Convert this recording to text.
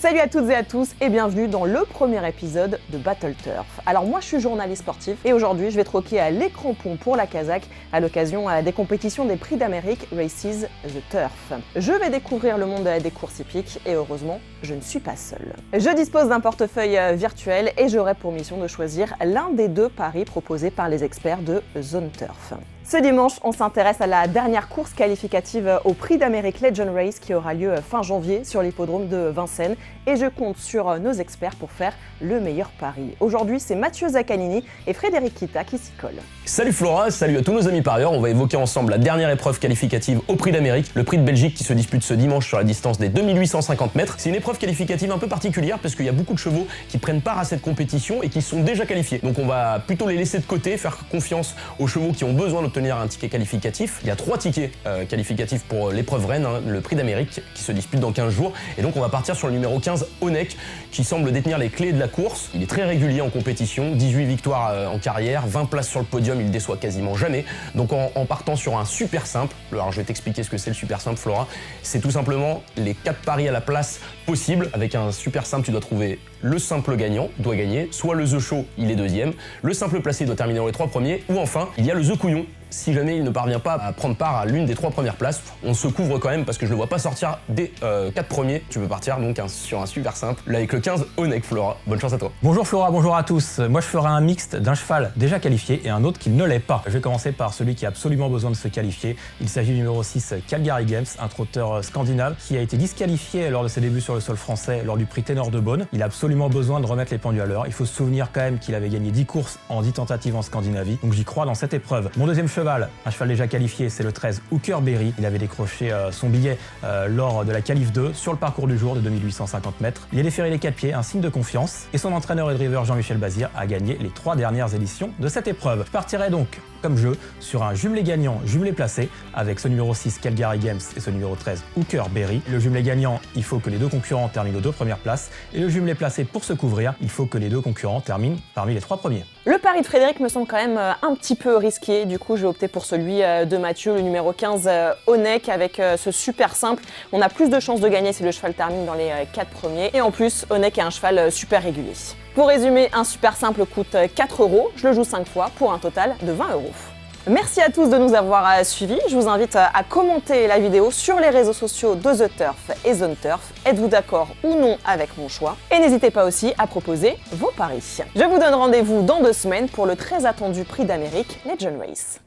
Salut à toutes et à tous et bienvenue dans le premier épisode de Battle Turf. Alors moi je suis journaliste sportif et aujourd'hui je vais troquer à l'écran pont pour la Kazakh à l'occasion des compétitions des Prix d'Amérique Races the Turf. Je vais découvrir le monde des courses hippiques et heureusement je ne suis pas seule. Je dispose d'un portefeuille virtuel et j'aurai pour mission de choisir l'un des deux paris proposés par les experts de Zone Turf. Ce dimanche, on s'intéresse à la dernière course qualificative au Prix d'Amérique Legend Race qui aura lieu fin janvier sur l'hippodrome de Vincennes et je compte sur nos experts pour faire le meilleur pari. Aujourd'hui, c'est Mathieu Zaccanini et Frédéric Kita qui s'y collent. Salut Flora, salut à tous nos amis parieurs. On va évoquer ensemble la dernière épreuve qualificative au Prix d'Amérique, le Prix de Belgique qui se dispute ce dimanche sur la distance des 2850 mètres. C'est une épreuve qualificative un peu particulière parce qu'il y a beaucoup de chevaux qui prennent part à cette compétition et qui sont déjà qualifiés. Donc on va plutôt les laisser de côté, faire confiance aux chevaux qui ont besoin d'obtenir un ticket qualificatif. Il y a 3 tickets qualificatifs pour l'épreuve reine, le Prix d'Amérique qui se dispute dans 15 jours. Et donc on va partir sur le numéro 15, Onek, qui semble détenir les clés de la course. Il est très régulier en compétition, 18 victoires en carrière, 20 places sur le podium, il déçoit quasiment jamais. Donc en partant sur un super simple, alors je vais t'expliquer ce que c'est le super simple Flora, c'est tout simplement les 4 paris à la place possibles. Avec un super simple, tu dois trouver le simple gagnant, doit gagner, soit le The Show, il est deuxième, le simple placé doit terminer dans les 3 premiers, ou enfin, il y a le The Couillon. Si jamais il ne parvient pas à prendre part à l'une des 3 premières places, on se couvre quand même parce que je le vois pas sortir des 4 premiers. Tu peux partir donc sur un super simple, là avec le 15 Onek Flora. Bonne chance à toi. Bonjour Flora, bonjour à tous. Moi je ferai un mixte d'un cheval déjà qualifié et un autre qui ne l'est pas. Je vais commencer par celui qui a absolument besoin de se qualifier. Il s'agit du numéro 6 Calgary Games, un trotteur scandinave qui a été disqualifié lors de ses débuts sur le sol français lors du prix Ténor de Beaune. Il a absolument besoin de remettre les pendules à l'heure. Il faut se souvenir quand même qu'il avait gagné 10 courses en 10 tentatives en Scandinavie, donc j'y crois dans cette épreuve. Mon deuxième cheval, un cheval déjà qualifié, c'est le 13 Hooker Berry. Il avait décroché son billet lors de la qualif 2 sur le parcours du jour de 2850 mètres. Il a déféré les 4 pieds, un signe de confiance, et son entraîneur et driver Jean-Michel Bazir a gagné les 3 dernières éditions de cette épreuve. Je partirai donc comme jeu sur un jumelé gagnant, jumelé placé, avec ce numéro 6 Calgary Games et ce numéro 13 Hooker Berry. Le jumelé gagnant, il faut que les 2 concurrents terminent aux 2 premières places, et le jumelé placé pour se couvrir, il faut que les 2 concurrents terminent parmi les 3 premiers. Le pari de Frédéric me semble quand même un petit peu risqué, du coup je vais opter pour celui de Mathieu, le numéro 15 Onek, avec ce super simple. On a plus de chances de gagner si le cheval termine dans les 4 premiers, et en plus Onek est un cheval super régulier. Pour résumer, un super simple coûte 4 €, je le joue 5 fois pour un total de 20 €. Merci à tous de nous avoir suivis. Je vous invite à commenter la vidéo sur les réseaux sociaux de The Turf et Zone Turf. Êtes-vous d'accord ou non avec mon choix? Et n'hésitez pas aussi à proposer vos paris. Je vous donne rendez-vous dans 2 semaines pour le très attendu Prix d'Amérique Legend Race.